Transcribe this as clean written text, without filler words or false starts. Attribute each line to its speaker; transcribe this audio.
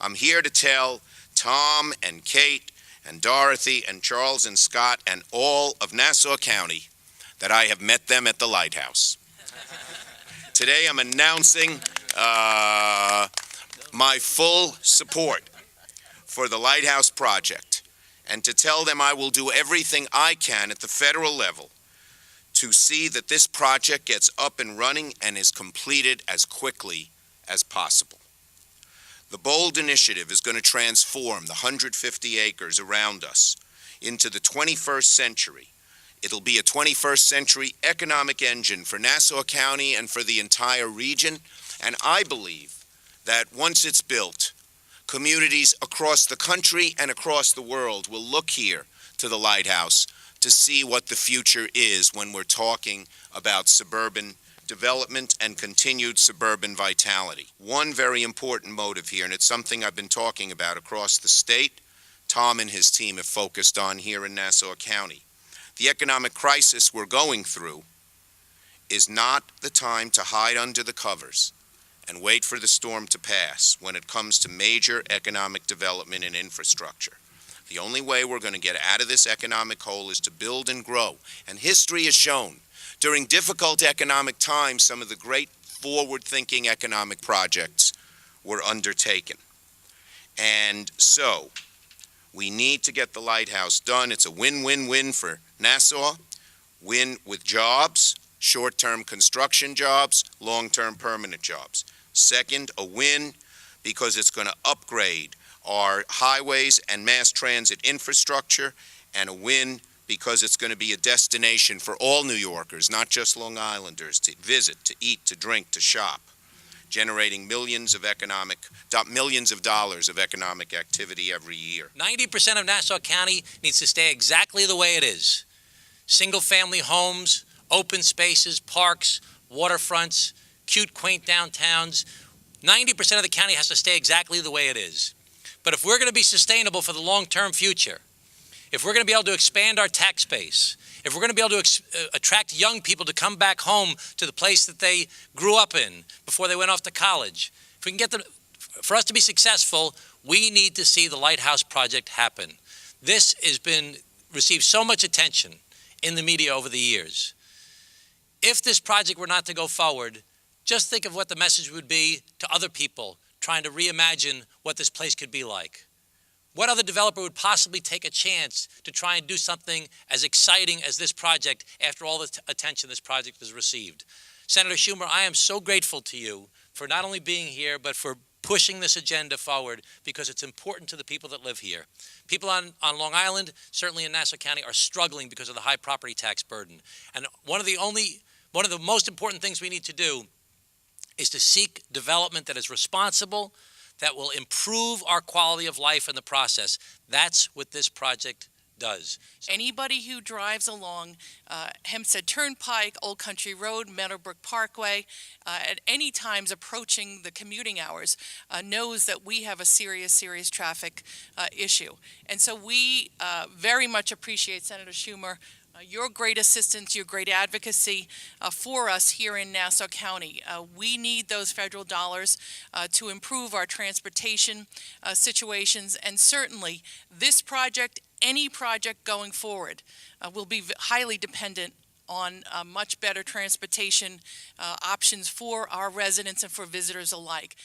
Speaker 1: I'm here to tell Tom and Kate and Dorothy and Charles and Scott and all of Nassau County that I have met them at the Lighthouse. Today I'm announcing my full support for the Lighthouse project, and to tell them I will do everything I can at the federal level to see that this project gets up and running and is completed as quickly as possible. The BOLD initiative is going to transform the 150 acres around us into the 21st century. It'll be a 21st century economic engine for Nassau County and for the entire region, and I believe that once it's built, communities across the country and across the world will look here to the Lighthouse to see what the future is when we're talking about suburban development and continued suburban vitality. One very important motive here, and it's something I've been talking about across the state, Tom and his team have focused on here in Nassau County. The economic crisis we're going through is not the time to hide under the covers and wait for the storm to pass when it comes to major economic development and infrastructure. The only way we're going to get out of this economic hole is to build and grow. And history has shown, during difficult economic times, some of the great forward-thinking economic projects were undertaken. And so, we need to get the Lighthouse done. It's a win-win-win for Nassau, win with jobs, short-term construction jobs, long-term permanent jobs. Second, a win because it's going to upgrade our highways and mass transit infrastructure, and a win because it's going to be a destination for all New Yorkers, not just Long Islanders, to visit, to eat, to drink, to shop, generating millions of dollars of economic activity every year.
Speaker 2: 90% of Nassau County needs to stay exactly the way it is. Single-family homes, open spaces, parks, waterfronts, cute, quaint downtowns. 90% of the county has to stay exactly the way it is. But if we're going to be sustainable for the long-term future, if we're going to be able to expand our tax base, if we're going to be able to attract young people to come back home to the place that they grew up in before they went off to college, if we can get them, for us to be successful, we need to see the Lighthouse project happen. This has received so much attention in the media over the years. If this project were not to go forward, just think of what the message would be to other people trying to reimagine what this place could be like. What other developer would possibly take a chance to try and do something as exciting as this project after all the attention this project has received? Senator Schumer, I am so grateful to you for not only being here, but for pushing this agenda forward, because it's important to the people that live here. People on Long Island, certainly in Nassau County, are struggling because of the high property tax burden. And one of the most important things we need to do is to seek development that is responsible, that will improve our quality of life in the process. That's what this project does.
Speaker 3: Anybody who drives along Hempstead Turnpike, Old Country Road, Meadowbrook Parkway, at any times approaching the commuting hours, knows that we have a serious traffic issue. And so we very much appreciate, Senator Schumer, your great assistance, your great advocacy for us here in Nassau County. We need those federal dollars to improve our transportation situations, and certainly this project, any project going forward, will be highly dependent on much better transportation options for our residents and for visitors alike.